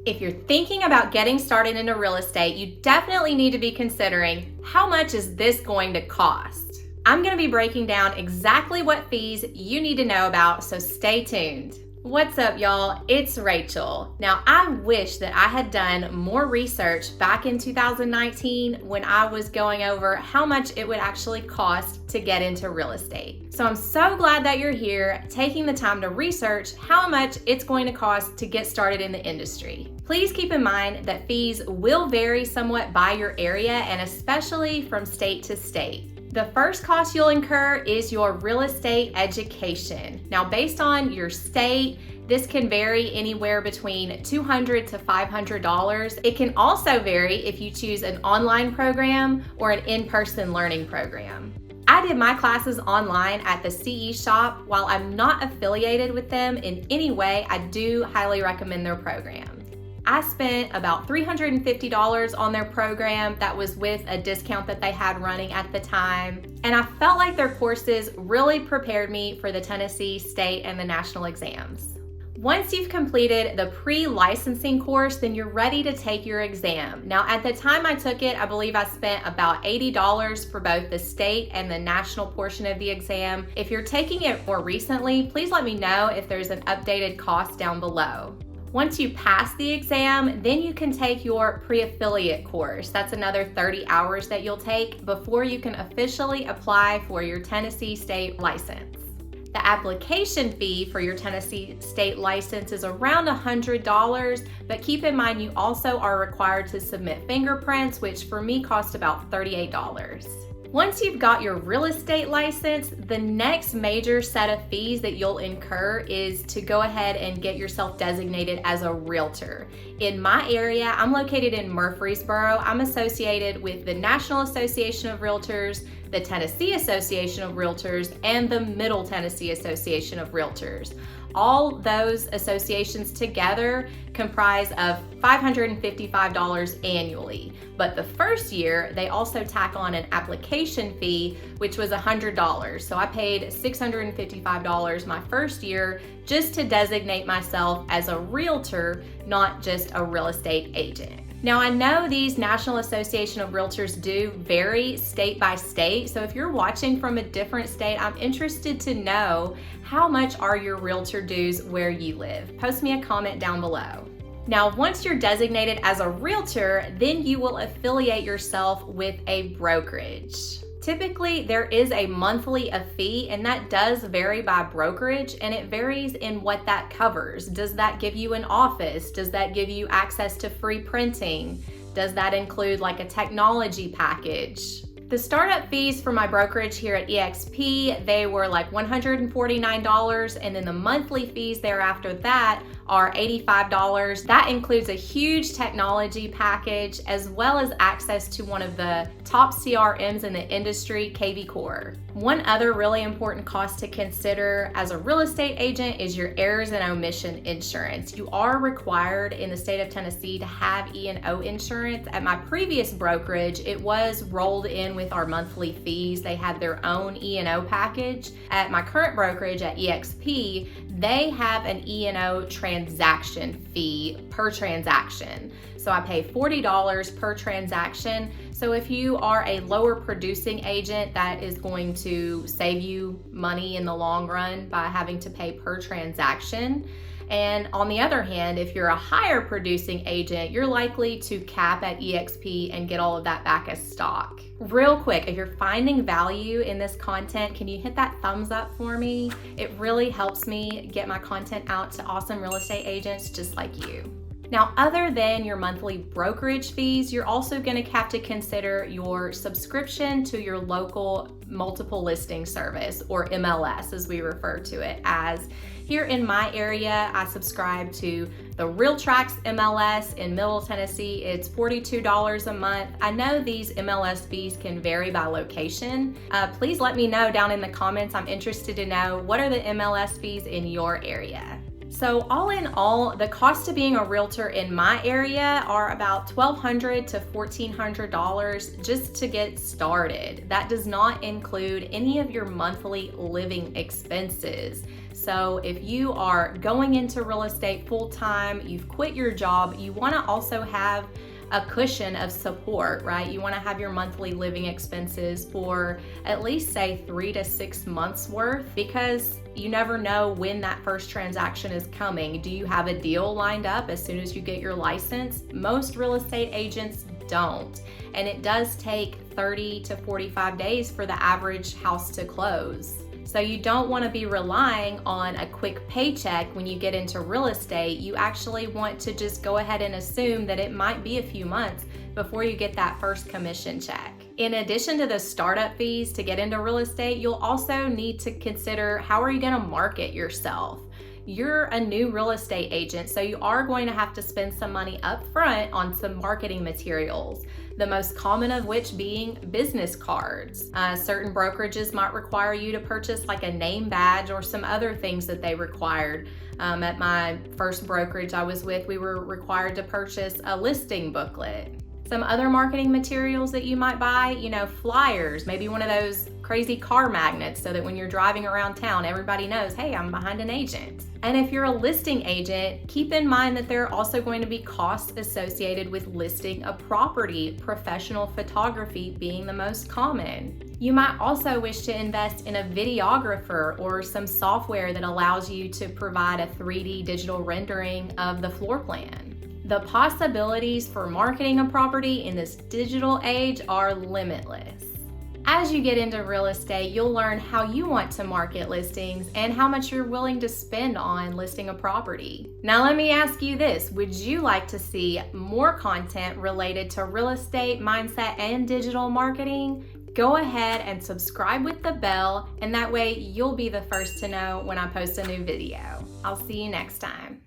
If you're thinking about getting started into real estate, you definitely need to be considering how much is this going to cost. I'm going to be breaking down exactly what fees you need to know about, so stay tuned. What's up, y'all? It's Rachel. Now, I wish that I had done more research back in 2019 when I was going over how much it would actually cost to get into real estate. So I'm so glad that you're here taking the time to research how much it's going to cost to get started in the industry. Please keep in mind that fees will vary somewhat by your area and especially from state to state. The first cost you'll incur is your real estate education. Now, based on your state, this can vary anywhere between $200 to $500. It can also vary if you choose an online program or an in-person learning program. I did my classes online at the CE Shop. While I'm not affiliated with them in any way, I do highly recommend their program. I spent about $350 on their program that was with a discount that they had running at the time. And I felt like their courses really prepared me for the Tennessee state and the national exams. Once you've completed the pre-licensing course, then you're ready to take your exam. Now, at the time I took it, I believe I spent about $80 for both the state and the national portion of the exam. If you're taking it more recently, please let me know if there's an updated cost down below. Once you pass the exam, then you can take your pre-affiliate course. That's another 30 hours that you'll take before you can officially apply for your Tennessee state license. The application fee for your Tennessee state license is around $100, but keep in mind you also are required to submit fingerprints, which for me cost about $38. Once you've got your real estate license, the next major set of fees that you'll incur is to go ahead and get yourself designated as a realtor. In my area, I'm located in Murfreesboro. I'm associated with the National Association of Realtors, the Tennessee Association of Realtors, and the Middle Tennessee Association of Realtors. All those associations together comprise of $555 annually. But the first year, they also tack on an application fee, which was $100. So I paid $655 my first year just to designate myself as a realtor, not just a real estate agent. Now, I know these National Association of Realtors do vary state by state, so if you're watching from a different state, I'm interested to know how much are your realtor dues where you live. Post me a comment down below. Now, once you're designated as a realtor, then you will affiliate yourself with a brokerage. Typically, there is a monthly fee, and that does vary by brokerage, and it varies in what that covers. Does that give you an office? Does that give you access to free printing? Does that include like a technology package? The startup fees for my brokerage here at EXP, they were like $149, and then the monthly fees thereafter that are $85. That includes a huge technology package as well as access to one of the top CRMs in the industry, KV Core. One other really important cost to consider as a real estate agent is your errors and omission insurance. You are required in the state of Tennessee to have E&O insurance. At my previous brokerage, it was rolled in with our monthly fees. They had their own E&O package. At my current brokerage at EXP, they have an E&O transaction fee per transaction. So I pay $40 per transaction. So if you are a lower producing agent, that is going to save you money in the long run by having to pay per transaction. And on the other hand, if you're a higher producing agent, you're likely to cap at EXP and get all of that back as stock. Real quick, if you're finding value in this content, can you hit that thumbs up for me? It really helps me get my content out to awesome real estate agents just like you. Now, other than your monthly brokerage fees, you're also going to have to consider your subscription to your local multiple listing service, or MLS as we refer to it as. Here in my area, I subscribe to the RealTrax MLS in Middle Tennessee. It's $42 a month. I know these MLS fees can vary by location. Please let me know down in the comments. I'm interested to know, what are the MLS fees in your area? So all in all, the cost of being a realtor in my area are about $1,200 to $1,400 just to get started. That does not include any of your monthly living expenses. So if you are going into real estate full time, you've quit your job, you want to also have a cushion of support, right? You want to have your monthly living expenses for at least say 3 to 6 months worth, because you never know when that first transaction is coming. Do you have a deal lined up as soon as you get your license? Most real estate agents don't. And it does take 30 to 45 days for the average house to close. So you don't want to be relying on a quick paycheck when you get into real estate. You actually want to just go ahead and assume that it might be a few months before you get that first commission check. In addition to the startup fees to get into real estate, you'll also need to consider, how are you going to market yourself? You're a new real estate agent, so you are going to have to spend some money up front on some marketing materials, the most common of which being business cards. Certain brokerages might require you to purchase like a name badge or some other things that they required. At my first brokerage I was with, we were required to purchase a listing booklet. Some other marketing materials that you might buy, flyers, maybe one of those crazy car magnets so that when you're driving around town, everybody knows, hey, I'm behind an agent. And if you're a listing agent, keep in mind that there are also going to be costs associated with listing a property, professional photography being the most common. You might also wish to invest in a videographer or some software that allows you to provide a 3D digital rendering of the floor plan. The possibilities for marketing a property in this digital age are limitless. As you get into real estate, you'll learn how you want to market listings and how much you're willing to spend on listing a property. Now let me ask you this, would you like to see more content related to real estate, mindset, and digital marketing? Go ahead and subscribe with the bell, and that way you'll be the first to know when I post a new video. I'll see you next time.